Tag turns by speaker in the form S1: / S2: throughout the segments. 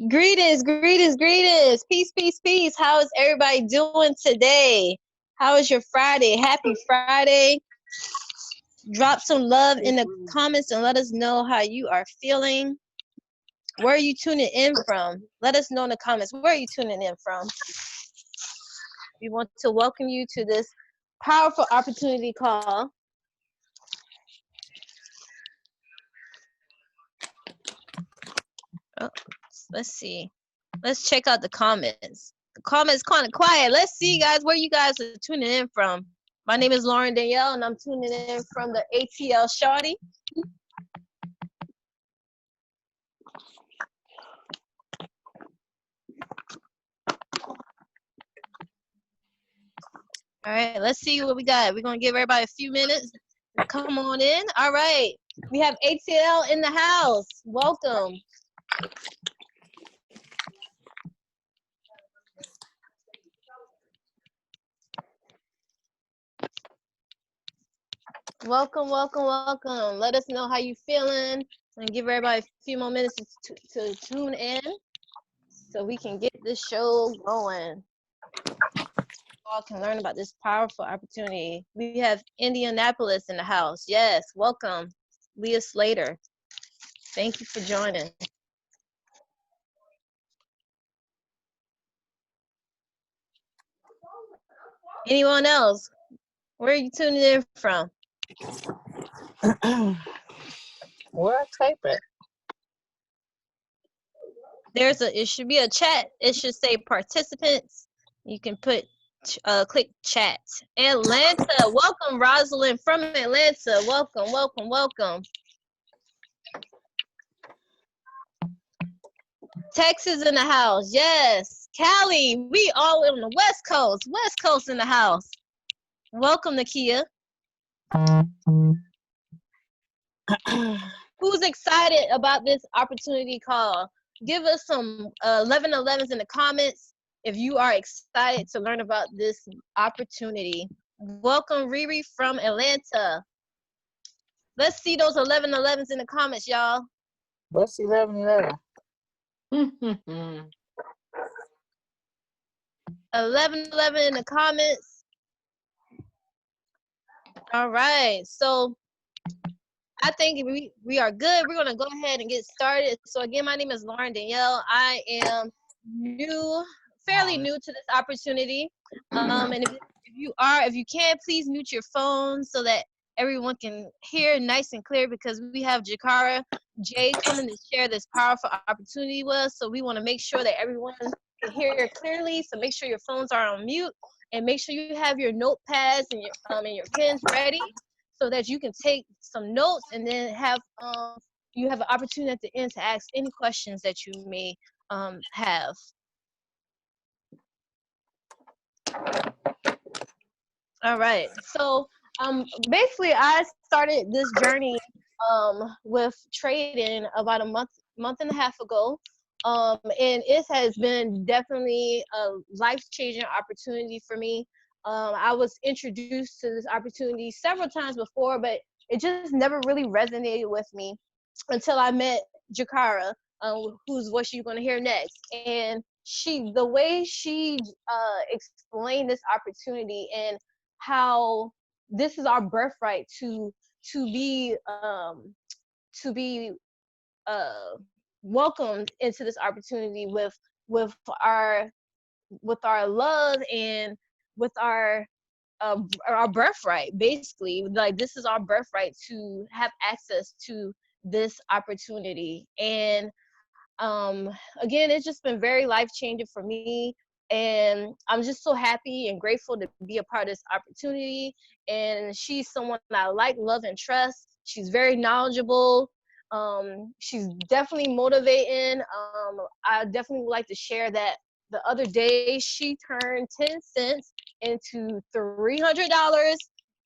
S1: Greetings, greetings, greetings. Peace, peace, peace. How is everybody doing today? How is your Friday? Happy Friday. Drop some love in the comments and let us know how you are feeling. Where are you tuning in from? Let us know in the comments. Where are you tuning in from? We want to welcome you to this powerful opportunity call. Oh, let's see. Let's check out the comments. The comments kind of quiet. Let's see, guys, where you guys are tuning in from. My name is Lauren Danielle, and I'm tuning in from the ATL Shawty. All right, let's see what we got. We're going to give everybody a few minutes to come on in. All right, we have ATL in the house. Welcome. Welcome, welcome, welcome. Let us know how you feeling. And give everybody a few more minutes to tune in so we can get this show going. All can learn about this powerful opportunity. We have Indianapolis in the house. Yes, welcome, Leah Slater. Thank you for joining. Anyone else? Where are you tuning in from?
S2: Where I type it?
S1: It should be a chat. It should say participants. You can put click chat. Atlanta, welcome, Rosalind from Atlanta. Welcome, welcome, welcome. Texas in the house. Yes. Cali, we all on the West Coast. West Coast in the house. Welcome, Nakia. Who's excited about this opportunity call? Give us some 1111s in the comments if you are excited to learn about this opportunity. Welcome, Riri from Atlanta. Let's see those 1111s in the comments, y'all.
S2: What's 1111?
S1: 1111 in the comments. All right, so I think we are good. We're gonna go ahead and get started. So again, my name is Lauren Danielle. I am fairly new to this opportunity. And if you can, please mute your phone so that everyone can hear nice and clear, because we have Jakara Jay coming to share this powerful opportunity with us. So we want to make sure that everyone can hear clearly. So make sure your phones are on mute, and make sure you have your notepads and your pens ready, so that you can take some notes, and then you have an opportunity at the end to ask any questions that you may have. All right. So basically, I started this journey with trading about a month and a half ago. And it has been definitely a life-changing opportunity for me. I was introduced to this opportunity several times before, but it just never really resonated with me until I met Jakara, whose voice you're going to hear next. And the way she explained this opportunity and how this is our birthright to be welcomed into this opportunity with our love and with our birthright. Basically, like, this is our birthright to have access to this opportunity. And again, it's just been very life-changing for me, and I'm just so happy and grateful to be a part of this opportunity. And she's someone I like, love, and trust. She's very knowledgeable. She's definitely motivating. I definitely would like to share that the other day she turned 10 cents into $300,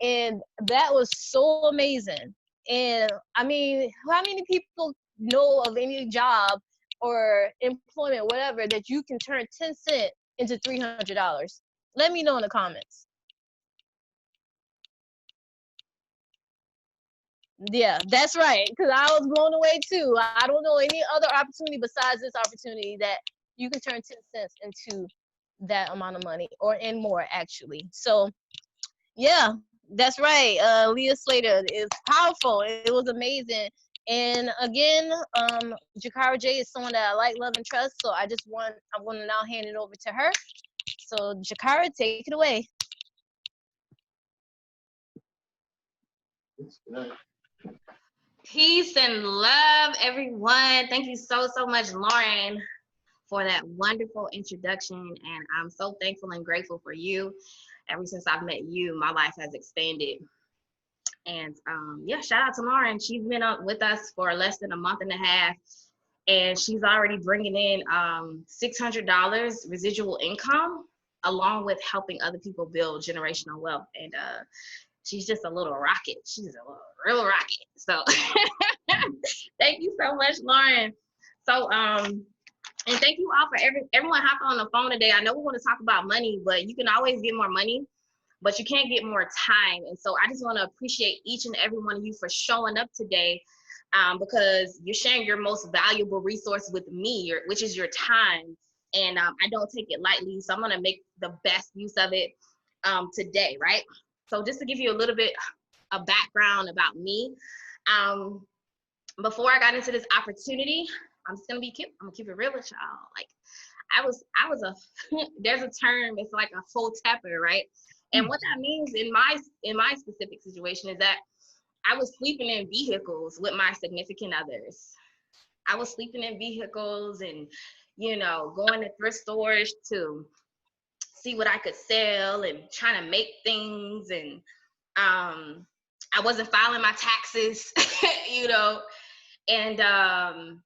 S1: and that was so amazing. And I mean, how many people know of any job or employment, whatever, that you can turn 10 cents into $300? Let me know in the comments. Yeah, that's right. Because I was blown away too. I don't know any other opportunity besides this opportunity that you can turn 10 cents into that amount of money, or and more actually. So yeah, that's right. Leah Slater is powerful. It was amazing. And again, Jakara J is someone that I like, love, and trust. So I'm going to now hand it over to her. So Jakara, take it away.
S3: Peace and love, everyone. Thank you so much, Lauren, for that wonderful introduction. And I'm so thankful and grateful for you. Ever since I've met you, my life has expanded. And yeah, shout out to Lauren. She's been up with us for less than a month and a half. And she's already bringing in $600 residual income, along with helping other people build generational wealth. And she's just a little rocket. She's a little real rocket. So thank you so much, Lauren. So and thank you all for everyone hopping on the phone today. I know we want to talk about money, but you can always get more money, but you can't get more time. And so I just want to appreciate each and every one of you for showing up today, because you're sharing your most valuable resource with me, which is your time. And I don't take it lightly. So I'm going to make the best use of it today, right? So just to give you a little bit of background about me, before I got into this opportunity, I'm just gonna be cute. I'm gonna keep it real with y'all. Like I was a there's a term, it's like a full tapper, right? And what that means in my specific situation is that I was sleeping in vehicles with my significant others. I was sleeping in vehicles and, going to thrift stores to see what I could sell and trying to make things. And I wasn't filing my taxes, And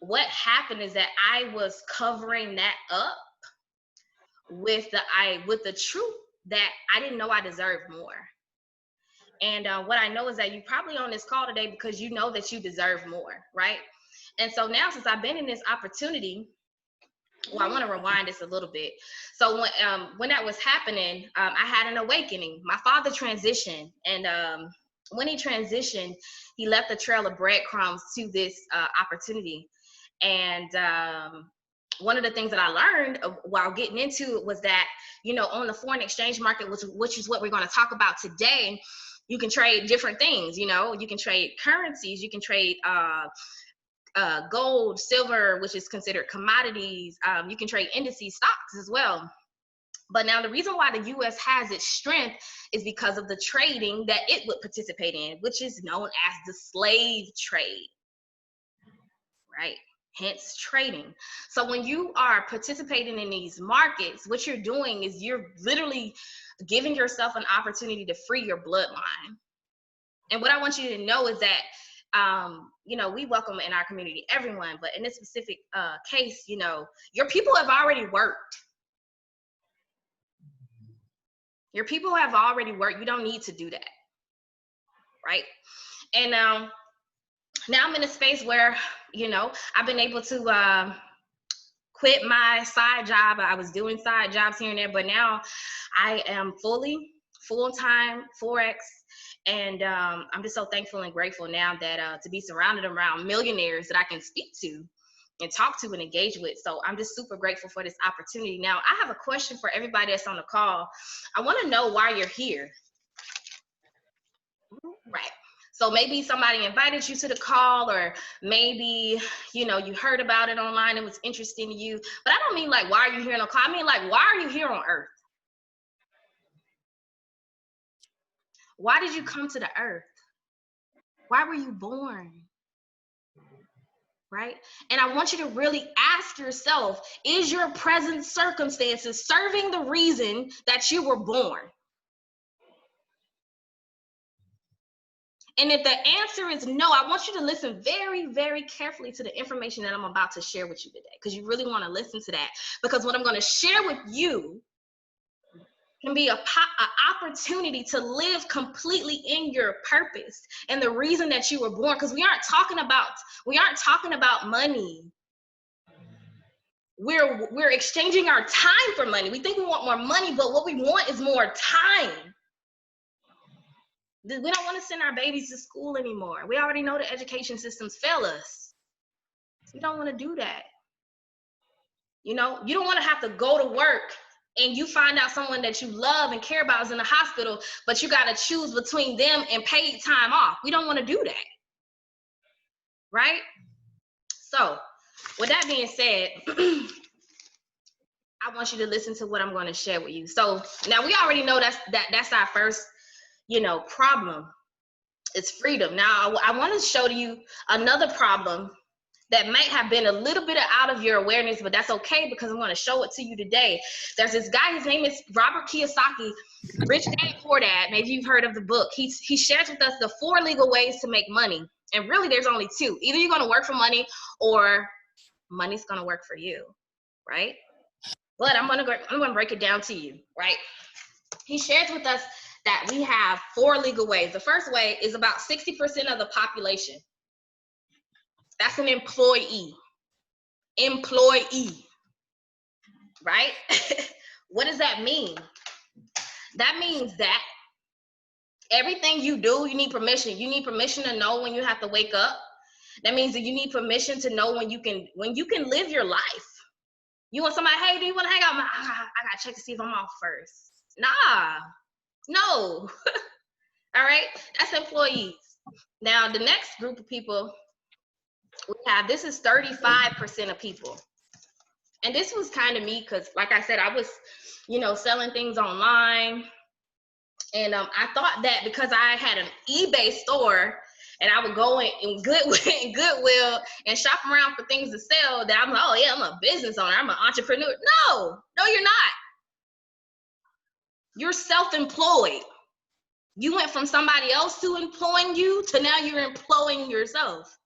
S3: what happened is that I was covering that up with the truth that I didn't know I deserved more. And what I know is that you probably on this call today because you know that you deserve more, right? And so now, since I've been in this opportunity, well, I want to rewind this a little bit. So when that was happening, I had an awakening. My father transitioned, and when he transitioned, he left a trail of breadcrumbs to this opportunity. And one of the things that I learned while getting into it was that, on the foreign exchange market, which is what we're going to talk about today, you can trade different things. You can trade currencies, you can trade gold, silver, which is considered commodities. You can trade indices, stocks as well. But now the reason why the U.S. has its strength is because of the trading that it would participate in, which is known as the slave trade, right? Hence trading. So when you are participating in these markets, what you're doing is you're literally giving yourself an opportunity to free your bloodline. And what I want you to know is that we welcome in our community everyone, but in this specific case, your people have already worked. Your people have already worked. You don't need to do that, right? And now I'm in a space where, I've been able to quit my side job. I was doing side jobs here and there, but now I am full-time Forex. And I'm just so thankful and grateful now that to be surrounded around millionaires that I can speak to and talk to and engage with. So I'm just super grateful for this opportunity. Now, I have a question for everybody that's on the call. I want to know why you're here. Right. So maybe somebody invited you to the call, or maybe, you heard about it online. It was interesting to you. But I don't mean like, why are you here on the call? I mean like, why are you here on earth? Why did you come to the earth? Why were you born? Right? And I want you to really ask yourself, is your present circumstances serving the reason that you were born? And if the answer is no, I want you to listen very, very carefully to the information that I'm about to share with you today, because you really want to listen to that. Because what I'm going to share with you can be an opportunity to live completely in your purpose and the reason that you were born. Because we aren't talking about money. We're exchanging our time for money. We think we want more money, but what we want is more time. We don't want to send our babies to school anymore. We already know the education systems fail us. We don't want to do that. You know, you don't want to have to go to work and you find out someone that you love and care about is in the hospital, but you got to choose between them and paid time off. We don't want to do that. Right? So, with that being said, I want you to listen to what I'm going to share with you. So, now we already know that's our first, problem. It's freedom. Now, I want to show you another problem that might have been a little bit out of your awareness, but that's okay because I'm going to show it to you today. There's this guy, his name is Robert Kiyosaki, Rich Dad, Poor Dad. Maybe you've heard of the book. He shares with us the 4 legal ways to make money. And really, there's only 2. Either you're going to work for money or money's going to work for you, right? But I'm going to break it down to you, right? He shares with us that we have 4 legal ways. The first way is about 60% of the population. That's an employee, right? What does that mean? That means that everything you do, you need permission. You need permission to know when you have to wake up. That means that you need permission to know when you can live your life. You want somebody, hey, do you want to hang out? I got to check to see if I'm off first. Nah, no. All right, that's employees. Now, the next group of people we have, this is 35% of people. And this was kind of me because, like I said, I was, selling things online. And I thought that because I had an eBay store and I would go in Goodwill and shop around for things to sell, that I'm like, oh, yeah, I'm a business owner. I'm an entrepreneur. No, you're not. You're self-employed. You went from somebody else to employing you to now you're employing yourself.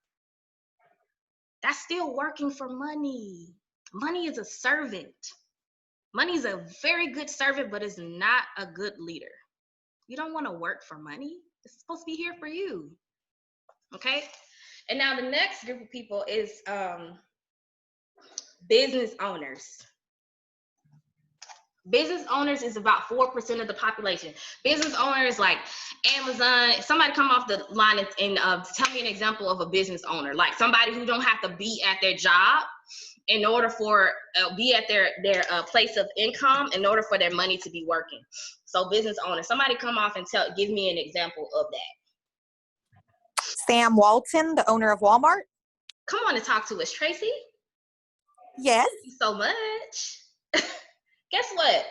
S3: That's still working for money. Money is a servant. Money is a very good servant, but it's not a good leader. You don't want to work for money. It's supposed to be here for you. Okay? And now the next group of people is business owners. Business owners is about 4% of the population. Business owners like Amazon. Somebody come off the line and tell me an example of a business owner, like somebody who don't have to be at their job in order for be at their place of income in order for their money to be working. So business owner. Somebody come off and give me an example of that.
S4: Sam Walton, the owner of Walmart.
S3: Come on and talk to us, Tracy.
S4: Yes.
S3: Thank you so much. Guess what?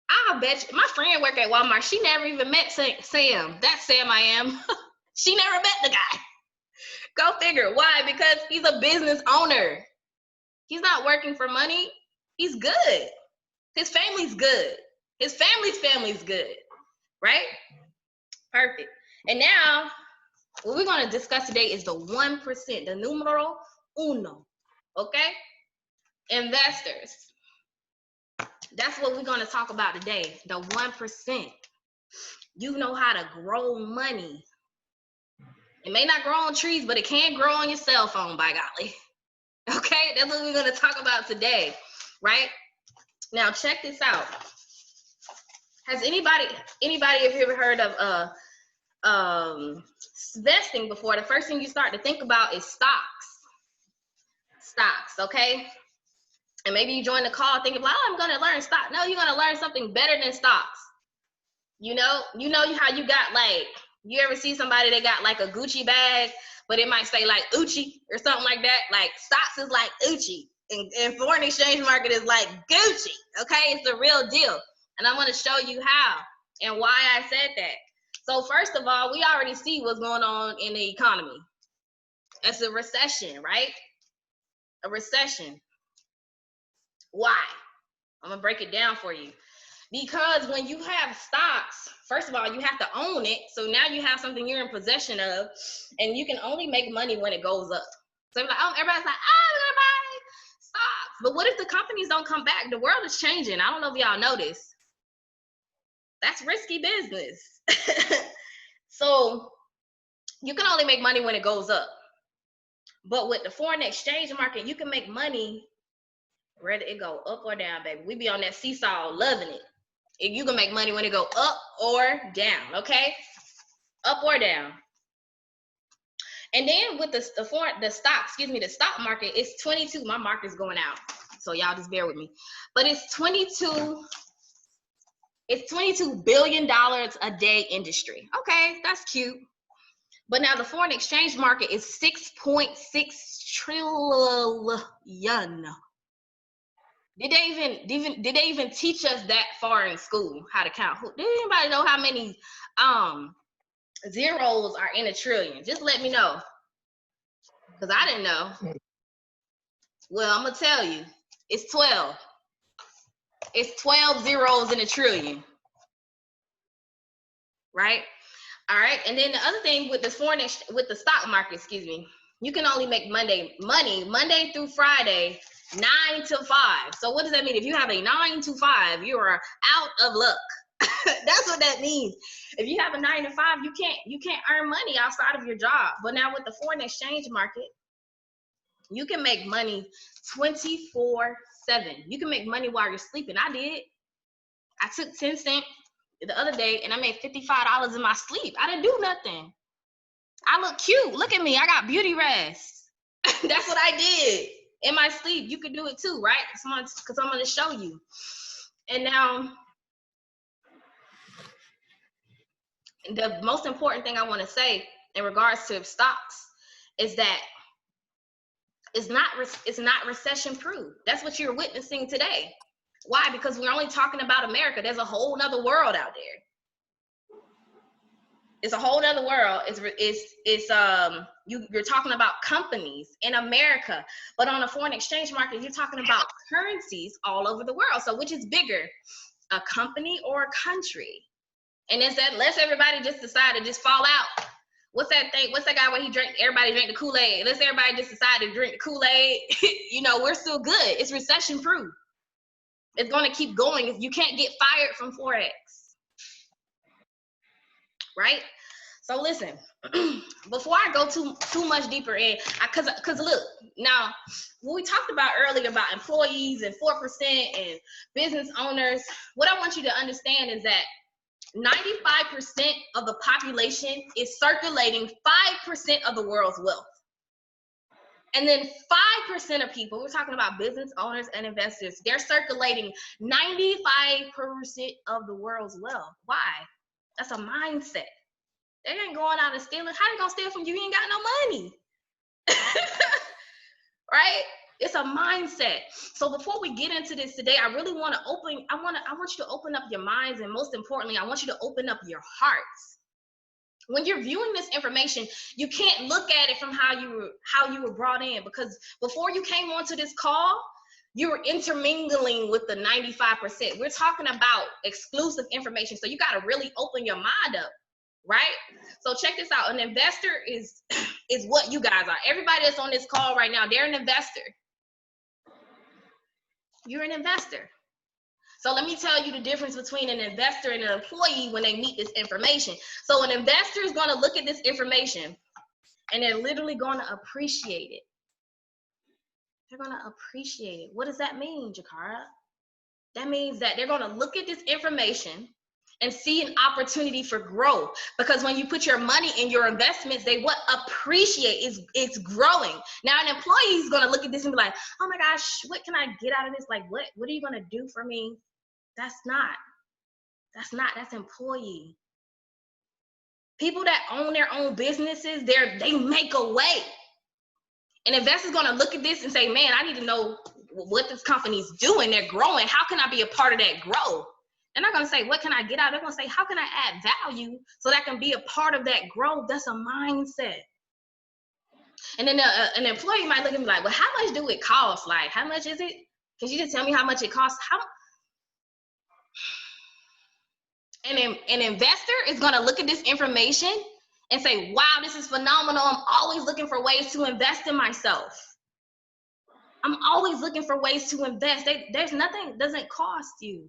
S3: I bet you, my friend worked at Walmart. She never even met Sam. That's Sam I am. She never met the guy. Go figure. Why? Because he's a business owner. He's not working for money. He's good. His family's good. His family's good. Right? Perfect. And now, what we're going to discuss today is the 1%, the numero uno. Okay? Investors. That's what we're going to talk about today, the 1%. You know how to grow money. It may not grow on trees, but it can grow on your cell phone, by golly. Okay, that's what we're going to talk about today, right? Now, check this out. Has anybody have you ever heard of investing before? The first thing you start to think about is stocks. Stocks, okay? And maybe you join the call thinking, well, I'm going to learn stock. No, you're going to learn something better than stocks. You know how you got like, you ever see somebody that got like a Gucci bag, but it might say like Uchi or something like that? Like stocks is like Uchi and foreign exchange market is like Gucci. Okay, it's the real deal. And I'm going to show you how and why I said that. So first of all, we already see what's going on in the economy. It's a recession, right? A recession. Why? I'm going to break it down for you. Because when you have stocks, first of all, you have to own it. So now you have something you're in possession of, and you can only make money when it goes up. So like, everybody's like, we're gonna buy stocks. But what if the companies don't come back? The world is changing. I don't know if y'all know this. That's risky business. So you can only make money when it goes up. But with the foreign exchange market, you can make money whether it go up or down, baby. We be on that seesaw, loving it. You can make money when it go up or down, okay? Up or down. And then with the stock market, it's 22. My marker's going out, so y'all just bear with me. But it's 22 billion a day industry. Okay, that's cute. But now the foreign exchange market is 6.6 trillion. Did they even teach us that far in school, how to count? Did anybody know how many zeros are in a trillion? Just let me know, because I didn't know. Well, I'm gonna tell you, it's 12. It's 12 zeros in a trillion, right? All right, and then the other thing with with the stock market, you can only make money Monday through Friday, 9 to 5. So what does that mean? If you have a 9 to 5, you are out of luck. That's what that means. If you have a 9 to 5, you can't earn money outside of your job. But now with the foreign exchange market, you can make money 24/7. You can make money while you're sleeping. I did. I took 10 cents the other day and I made $55 in my sleep. I didn't do nothing. I look cute. Look at me. I got beauty rest. That's what I did in my sleep. You could do it too, right? Because I'm going to show you. And now, the most important thing I want to say in regards to stocks is that it's not recession proof. That's what you're witnessing today. Why? Because we're only talking about America. There's a whole nother world out there. It's a whole nother world. You're talking about companies in America, but on a foreign exchange market, you're talking about currencies all over the world. So which is bigger, a company or a country? And let's everybody just decide to just fall out. What's that thing? What's that guy when everybody drank the Kool-Aid? Let's everybody just decide to drink the Kool-Aid. We're still good. It's recession proof. It's going to keep going. You can't get fired from Forex. Right? So listen, before I go too much deeper in, because look, now, what we talked about earlier about employees and 4% and business owners, what I want you to understand is that 95% of the population is circulating 5% of the world's wealth. And then 5% of people, we're talking about business owners and investors, they're circulating 95% of the world's wealth. Why? That's a mindset. They ain't going out and stealing. How they gonna steal from you? You ain't got no money. Right? It's a mindset. So before we get into this today, I really want to I want you to open up your minds, and most importantly, I want you to open up your hearts. When you're viewing this information, you can't look at it from how you were brought in, because before you came onto this call, you were intermingling with the 95%. We're talking about exclusive information, so you got to really open your mind up, right? So check this out. An investor is what you guys are. Everybody that's on this call right now, they're an investor. You're an investor. So let me tell you the difference between an investor and an employee when they meet this information. So an investor is going to look at this information and they're literally going to appreciate it. They're going to appreciate it. What does that mean, Jakara? That means that they're going to look at this information and see an opportunity for growth. Because when you put your money in your investments, they appreciate it's growing. Now an employee is going to look at this and be like, oh my gosh, what can I get out of this? Like, what are you going to do for me? That's employee. People that own their own businesses, they make a way. An investor's going to look at this and say, man, I need to know what this company's doing. They're growing. How can I be a part of that growth? They're not going to say, what can I get out? They're going to say, how can I add value so that I can be a part of that growth? That's a mindset. And then an employee might look at me like, well, how much do it cost? Like, how much is it? Can you just tell me how much it costs? an investor is going to look at this information and say, wow, this is phenomenal. I'm always looking for ways to invest in myself. I'm always looking for ways to invest. There's nothing, doesn't cost you.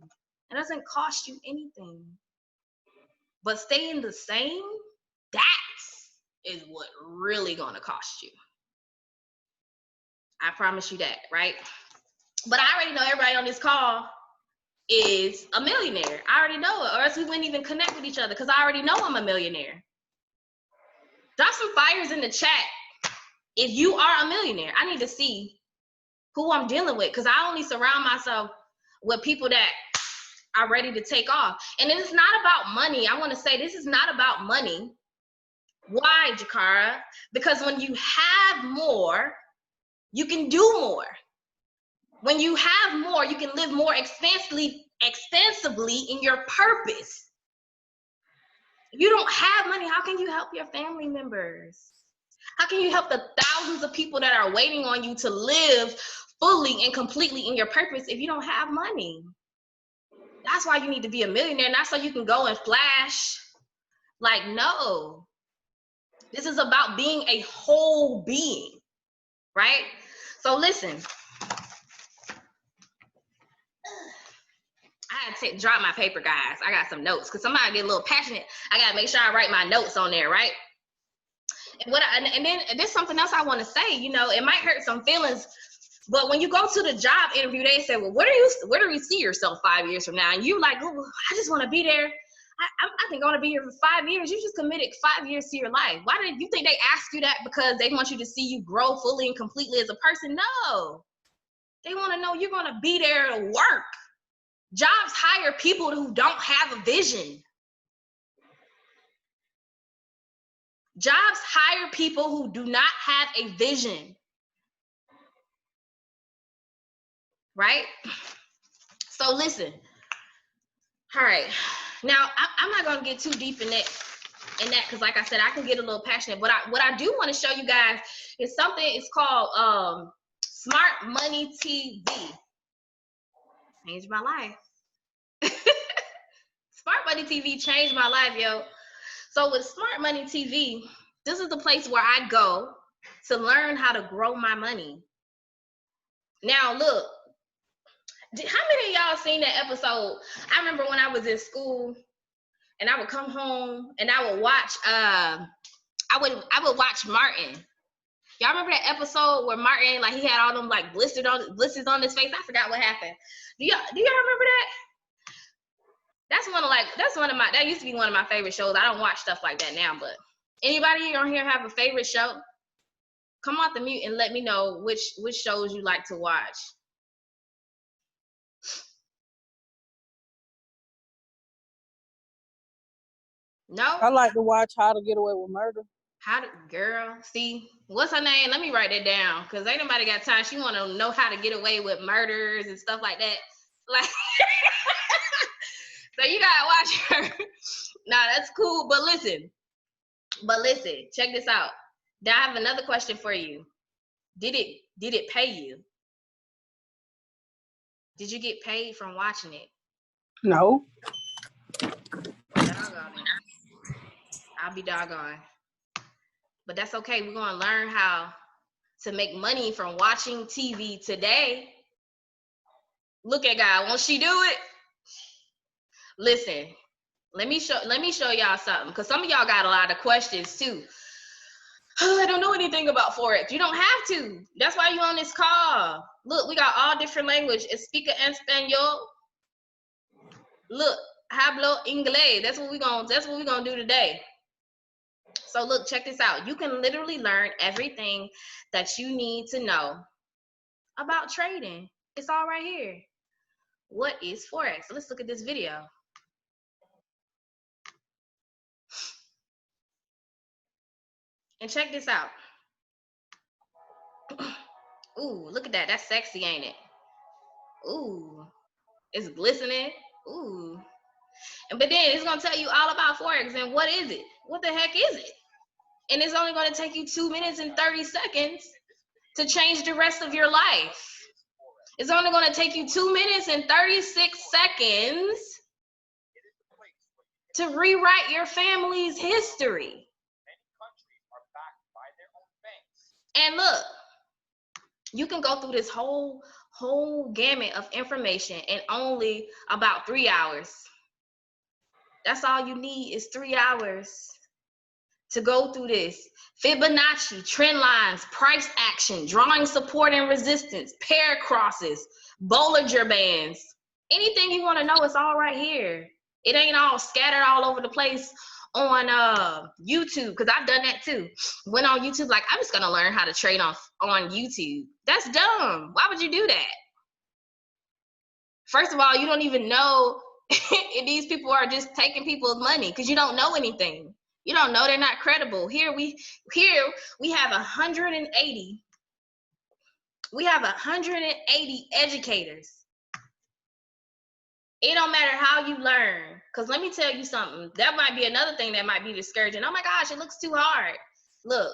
S3: It doesn't cost you anything. But staying the same, that is what really going to cost you. I promise you that, right? But I already know everybody on this call is a millionaire. I already know it, or else we wouldn't even connect with each other, because I already know I'm a millionaire. Drop some fires in the chat if you are a millionaire. I need to see who I'm dealing with, because I only surround myself with people that are ready to take off. And it's not about money. I want to say this is not about money. Why, Jakara? Because when you have more, you can do more. When you have more, you can live more expansively in your purpose. If you don't have money, how can you help your family members? How can you help the thousands of people that are waiting on you to live fully and completely in your purpose if you don't have money? That's why you need to be a millionaire, not so you can go and flash. Like, no. This is about being a whole being, right? So listen. I had to drop my paper, guys. I got some notes, because somebody get a little passionate. I got to make sure I write my notes on there, right? And then there's something else I want to say. You know, it might hurt some feelings, but when you go to the job interview, they say, well, where do you see yourself 5 years from now? And you like, oh, I just want to be there. I think I want to be here for 5 years. You just committed 5 years to your life. Why did you think they ask you that? Because they want you to see you grow fully and completely as a person? No. They want to know you're going to be there to work. Jobs hire people who don't have a vision. Jobs hire people who do not have a vision. Right? So listen. All right. Now, I'm not going to get too deep in that, because like I said, I can get a little passionate. But what I do want to show you guys is something. It's called Smart Money TV. Changed my life. Smart Money TV changed my life, yo. So with Smart Money TV, this is the place where I go to learn how to grow my money. Now, look, how many of y'all seen that episode? I remember when I was in school and I would come home and I would watch, I would watch Martin. Y'all remember that episode where Martin, like, he had all them like blisters on his face? I forgot what happened. Do y'all remember that? That used to be one of my favorite shows. I don't watch stuff like that now, but anybody on here have a favorite show? Come off the mute and let me know which shows you like to watch. No?
S5: I like to watch How to Get Away with Murder.
S3: Girl, see, what's her name? Let me write that down, because ain't nobody got time. She want to know how to get away with murders and stuff like that. Like, so you gotta watch her. Nah, that's cool. But listen, check this out. Now I have another question for you. Did it pay you? Did you get paid from watching it?
S5: No.
S3: Doggone it. I'll be doggone. But that's okay. We're gonna learn how to make money from watching TV today. Look at God. Won't she do it? Listen, let me show y'all something, because some of y'all got a lot of questions too. Oh, I don't know anything about Forex. You don't have to. That's why you're on this call. Look, we got all different language. Explica español. Look, hablo inglés. That's what we're gonna do today. So look, check this out. You can literally learn everything that you need to know about trading. It's all right here. What is Forex? Let's look at this video. And check this out. Ooh, look at that. That's sexy, ain't it? Ooh, it's glistening. Ooh. But then it's going to tell you all about Forex and what is it? What the heck is it? And it's only going to take you 2 minutes and 30 seconds to change the rest of your life. It's only going to take you 2 minutes and 36 seconds to rewrite your family's history. And look, you can go through this whole gamut of information in only about 3 hours. That's all you need is 3 hours to go through this. Fibonacci, trend lines, price action, drawing support and resistance, pair crosses, Bollinger Bands. Anything you want to know, it's all right here. It ain't all scattered all over the place on YouTube, because I've done that too. Went on YouTube like, I'm just gonna learn how to trade on YouTube. That's dumb. Why would you do that? First of all, you don't even know if these people are just taking people's money, because you don't know anything. You don't know, they're not credible. Here we have 180. We have 180 educators. It don't matter how you learn, because let me tell you something. That might be another thing that might be discouraging. Oh my gosh, it looks too hard. Look,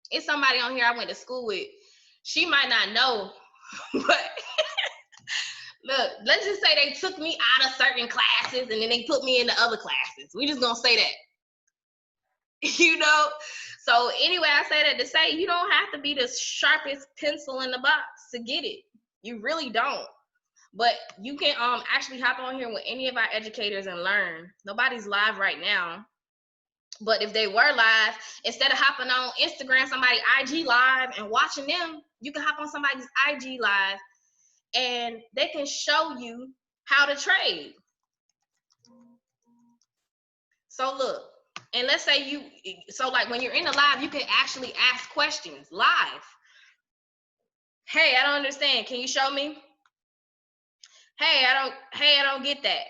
S3: it's somebody on here I went to school with. She might not know, but look, let's just say they took me out of certain classes and then they put me in the other classes. We just gonna say that. You know? So anyway, I say that to say you don't have to be the sharpest pencil in the box to get it. You really don't. But you can actually hop on here with any of our educators and learn. Nobody's live right now. But if they were live, instead of hopping on Instagram, somebody IG live and watching them, you can hop on somebody's IG live and they can show you how to trade. So look, and let's say so like when you're in the live, you can actually ask questions live. Hey, I don't understand. Can you show me? Hey, I don't get that.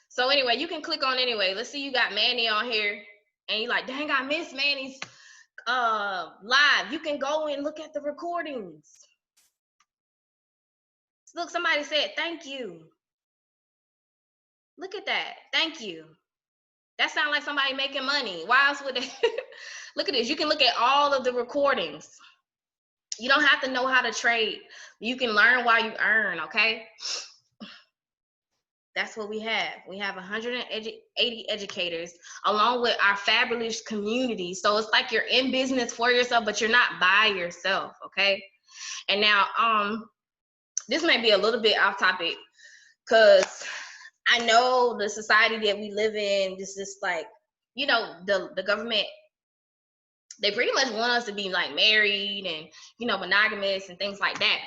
S3: So anyway, you can click on anyway. Let's see, you got Manny on here and you're like, dang, I missed Manny's live. You can go and look at the recordings. Look, somebody said, thank you. Look at that. Thank you. That sounds like somebody making money. Why else would they? Look at this. You can look at all of the recordings. You don't have to know how to trade. You can learn while you earn, okay? That's what we have. We have 180 educators along with our fabulous community. So it's like you're in business for yourself, but you're not by yourself, okay? And now, this may be a little bit off topic because I know the society that we live in, this is like, you know, the government, they pretty much want us to be like married and, you know, monogamous and things like that.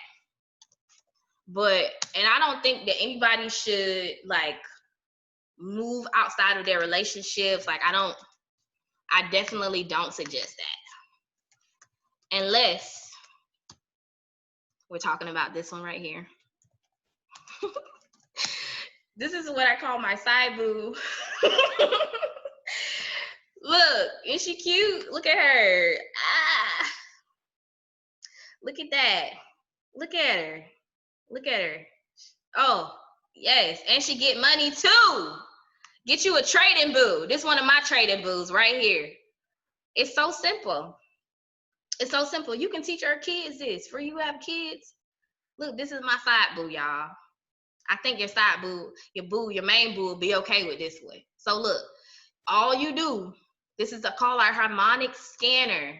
S3: But, and I don't think that anybody should like move outside of their relationships. Like I definitely don't suggest that. Unless we're talking about this one right here. This is what I call my side boo. Look, is she cute? Look at her. Ah. Look at that. Look at her. Look at her. Oh, yes. And she get money too. Get you a trading boo. This one of my trading boos right here. It's so simple. It's so simple. You can teach our kids this. For you who have kids, look, this is my side boo, y'all. I think your side boo, your main boo will be okay with this one. So look, all you do, this is called our harmonic scanner,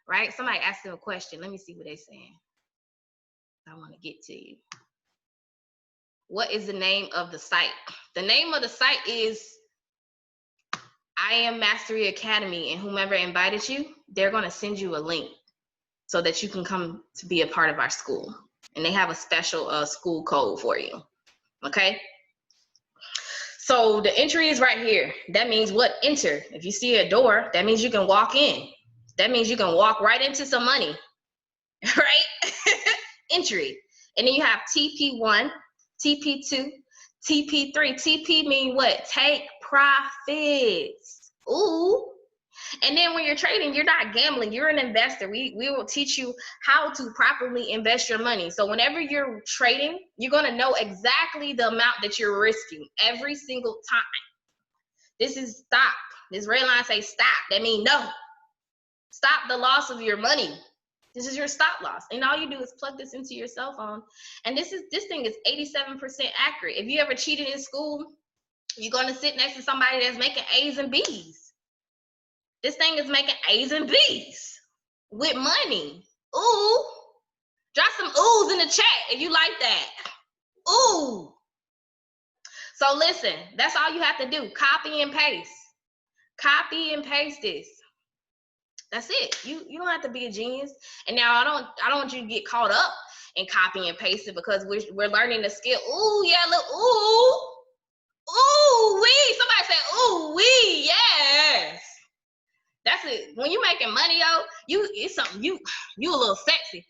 S3: right? Somebody asked them a question. Let me see what they're saying. I want to get to you. What is the name of the site? The name of the site is I Am Mastery Academy, and whomever invited you, they're going to send you a link so that you can come to be a part of our school. And they have a special school code for you. Okay? So the entry is right here. That means what? Enter. If you see a door, that means you can walk in. That means you can walk right into some money. Right? Entry. And then you have TP1, TP2, TP3. TP mean what? Take profits. Ooh. And then when you're trading, you're not gambling. You're an investor. We will teach you how to properly invest your money. So whenever you're trading, you're going to know exactly the amount that you're risking every single time. This is stop. This red line says stop. That means no. Stop the loss of your money. This is your stop loss. And all you do is plug this into your cell phone. And this thing is 87% accurate. If you ever cheated in school, You're going to sit next to somebody that's making A's and B's. This thing is making A's and B's with money. Ooh. Drop some oohs in the chat if you like that. Ooh. So listen, that's all you have to do. Copy and paste. Copy and paste this. That's it. You don't have to be a genius. And now I don't want you to get caught up in copy and paste it, because we're learning the skill. Ooh, yeah, look, ooh. Ooh, wee. Somebody said, ooh, wee, yes. That's it. When you making money, yo, it's something, you a little sexy.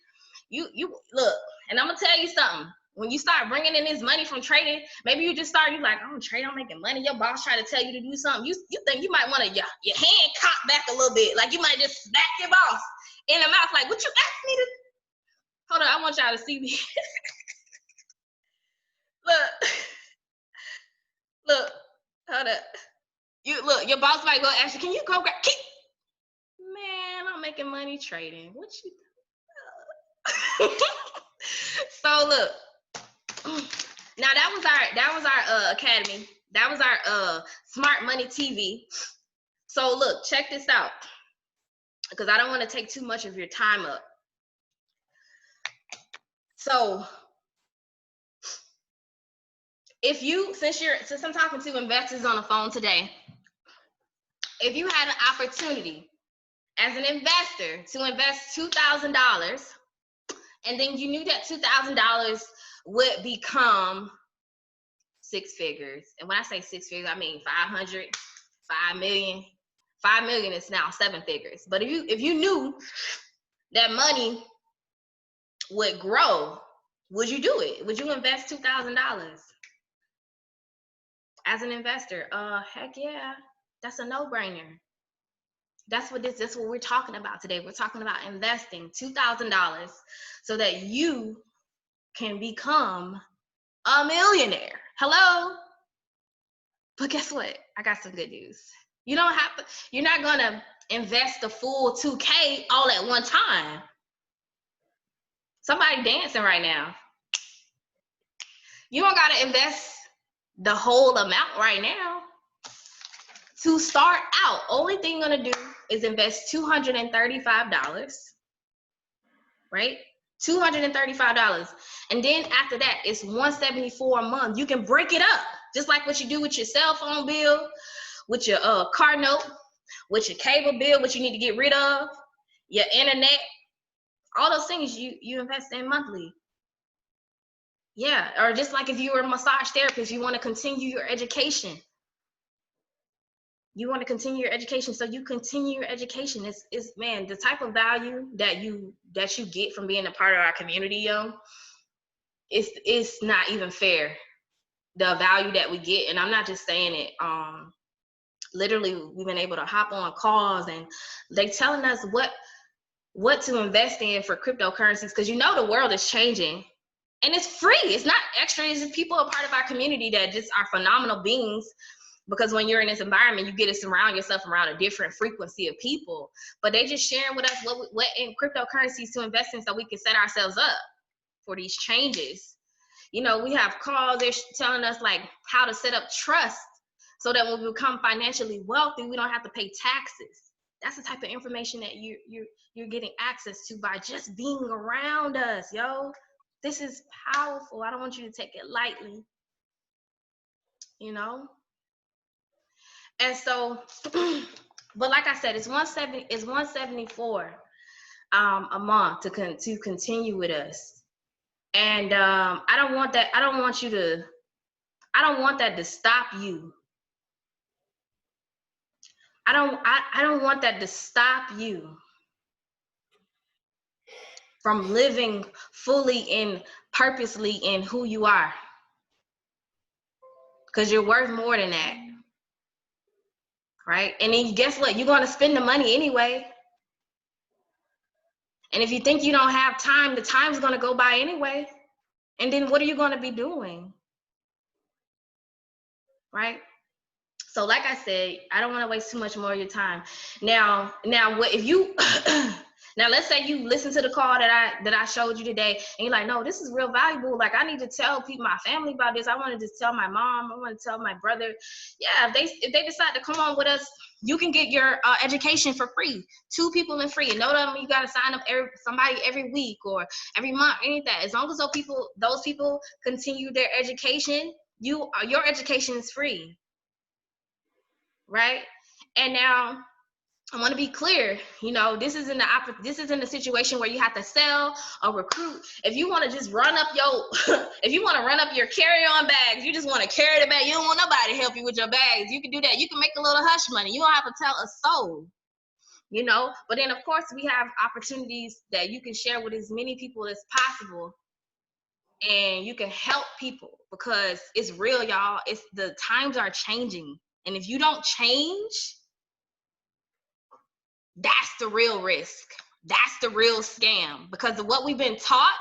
S3: You look, and I'm gonna tell you something. When you start bringing in this money from trading, maybe you just start, you like, I'm trading, I'm making money. Your boss trying to tell you to do something. You think you might want to your hand cock back a little bit, like you might just smack your boss in the mouth, like, what you asked me to? Hold on, I want y'all to see me. Look, hold up. You look, your boss might go ask you, can you go grab? Man, I'm making money trading. What you? So look. Now that was our academy. That was our smart money TV. So look, check this out, because I don't want to take too much of your time up. So since I'm talking to investors on the phone today, if you had an opportunity as an investor to invest $2,000, and then you knew that $2,000 would become six figures. And when I say six figures, I mean 500, 5 million. 5 million is now seven figures. But if you knew that money would grow, would you do it? Would you invest $2,000 as an investor? Heck yeah. That's a no-brainer. That's what we're talking about today. We're talking about investing $2,000 so that you can become a millionaire. Hello? But guess what? I got some good news. You're not gonna invest the full 2K all at one time. Somebody dancing right now. You don't gotta invest the whole amount right now. To start out, only thing you're gonna do is invest $235, right? $235. And then after that, it's $174 a month. You can break it up, just like what you do with your cell phone bill, with your car note, with your cable bill, which you need to get rid of, your internet, all those things you invest in monthly. Yeah, or just like if you were a massage therapist, you want to continue your education. You want to continue your education, so you continue your education. It's man, the type of value that you get from being a part of our community, yo, it's not even fair. The value that we get, and I'm not just saying it. Literally, we've been able to hop on calls, and they telling us what to invest in for cryptocurrencies, because the world is changing, and it's free. It's not extra. It's just people a part of our community that just are phenomenal beings. Because when you're in this environment, you get to surround yourself around a different frequency of people. But they just sharing with us what in cryptocurrencies to invest in, so we can set ourselves up for these changes. We have calls. They're telling us like how to set up trust, so that when we become financially wealthy, we don't have to pay taxes. That's the type of information that you're getting access to by just being around us, yo. This is powerful. I don't want you to take it lightly, And so, but like I said, it's $174 a month to continue with us. And I don't want that to stop you. I don't want that to stop you from living fully and purposely in who you are. Because you're worth more than that. Right? And then guess what? You're going to spend the money anyway. And if you think you don't have time, the time's going to go by anyway. And then what are you going to be doing? Right? So like I said, I don't want to waste too much more of your time. Now what if you Now, let's say you listen to the call that I showed you today, and you're like, no, this is real valuable. Like, I need to tell people, my family about this. I want to just tell my mom. I want to tell my brother. Yeah, if they decide to come on with us, you can get your education for free. 2 people in free. And no, you got to sign up somebody every week or every month, anything. As long as those people continue their education, your education is free, right? And now, I want to be clear, this is in the situation where you have to sell or recruit. If you want to just run up your carry-on bags, you just want to carry the bag. You don't want nobody to help you with your bags. You can do that. You can make a little hush money. You don't have to tell a soul, But then, of course, we have opportunities that you can share with as many people as possible, and you can help people because it's real, y'all. The times are changing, and if you don't change, that's the real risk. That's the real scam. Because of what we've been taught,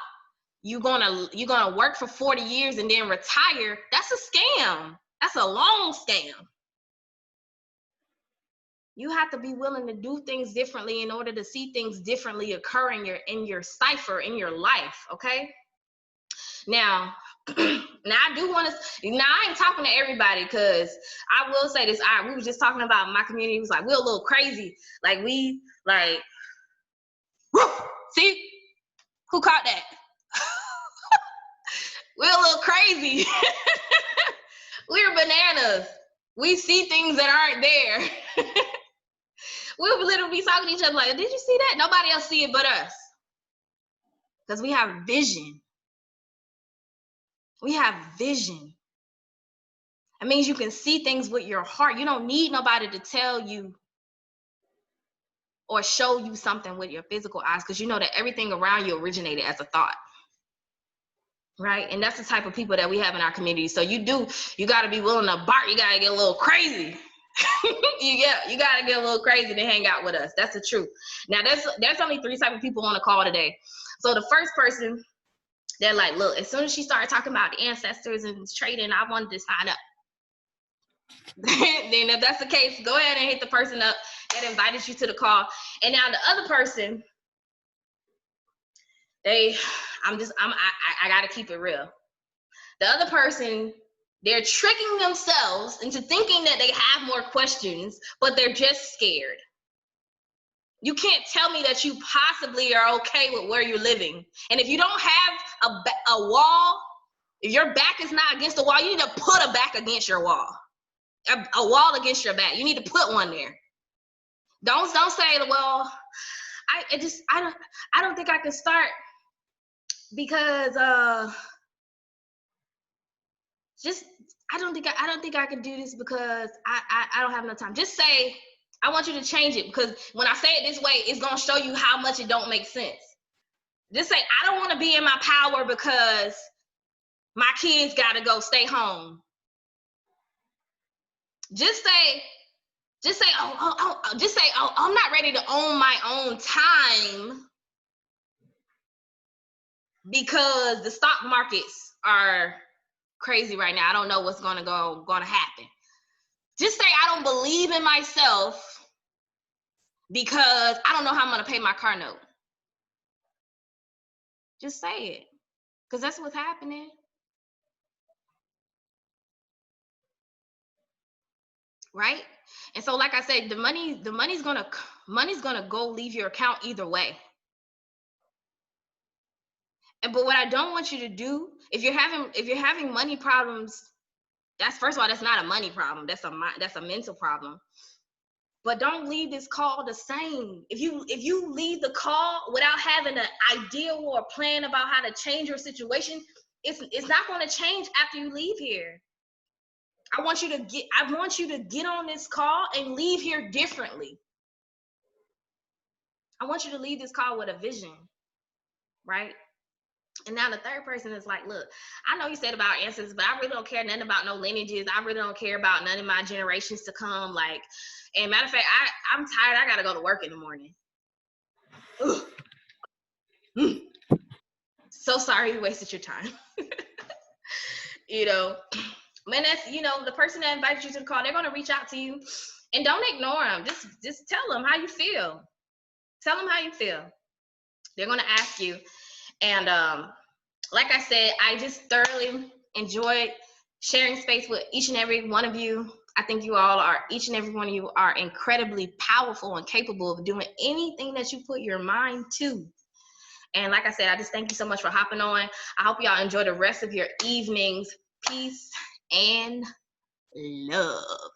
S3: you're gonna work for 40 years and then retire. That's a scam. That's a long scam. You have to be willing to do things differently in order to see things differently occur in your cipher, in your life, okay? Now, I do want to. Now, I ain't talking to everybody because I will say this. We was just talking about my community. It was like we're a little crazy. Woo! See, who caught that? We're a little crazy. We're bananas. We see things that aren't there. We'll literally be talking to each other like, "Did you see that?" Nobody else see it but us, because we have vision. We have vision. It means you can see things with your heart. You don't need nobody to tell you or show you something with your physical eyes, because you know that everything around you originated as a thought, right? And that's the type of people that we have in our community. So you got to be willing to bark. You got to get a little crazy. you got to get a little crazy to hang out with us. That's the truth. Now, there's only 3 types of people on the call today. So the first person, they're like, look, as soon as she started talking about the ancestors and trading, I wanted to sign up. Then if that's the case, go ahead and hit the person up that invited you to the call. And now the other person, I gotta keep it real. The other person, they're tricking themselves into thinking that they have more questions, but they're just scared. You can't tell me that you possibly are okay with where you're living. And if you don't have a wall, if your back is not against the wall, you need to put a back against your wall. A wall against your back. You need to put one there. Don't say, well, I don't think I can start because I don't think I can do this because I don't have enough time. Just say, I want you to change it, because when I say it this way, it's gonna show you how much it don't make sense. Just say, I don't want to be in my power because my kids gotta go stay home. Just say, I'm not ready to own my own time because the stock markets are crazy right now. I don't know what's gonna happen. Just say, I don't believe in myself because I don't know how I'm gonna pay my car note. Just say it, because that's what's happening. Right? And so, like I said, the money's gonna go leave your account either way. But what I don't want you to do, if you're having money problems, first of all, that's not a money problem. That's a mental problem. But don't leave this call the same. If you leave the call without having an idea or a plan about how to change your situation, it's not going to change after you leave here. I want you to get on this call and leave here differently. I want you to leave this call with a vision, right? And now the third person is like, look, I know you said about ancestors, but I really don't care nothing about no lineages. I really don't care about none of my generations to come. Like, and matter of fact, I'm tired. I gotta go to work in the morning. So sorry you wasted your time. Man, that's, the person that invited you to the call, they're gonna reach out to you, and don't ignore them. Just tell them how you feel. Tell them how you feel. They're going to ask you. And like I said, I just thoroughly enjoyed sharing space with each and every one of you. I think you all are, each and every one of you are incredibly powerful and capable of doing anything that you put your mind to. And like I said, I just thank you so much for hopping on. I hope y'all enjoy the rest of your evenings. Peace and love.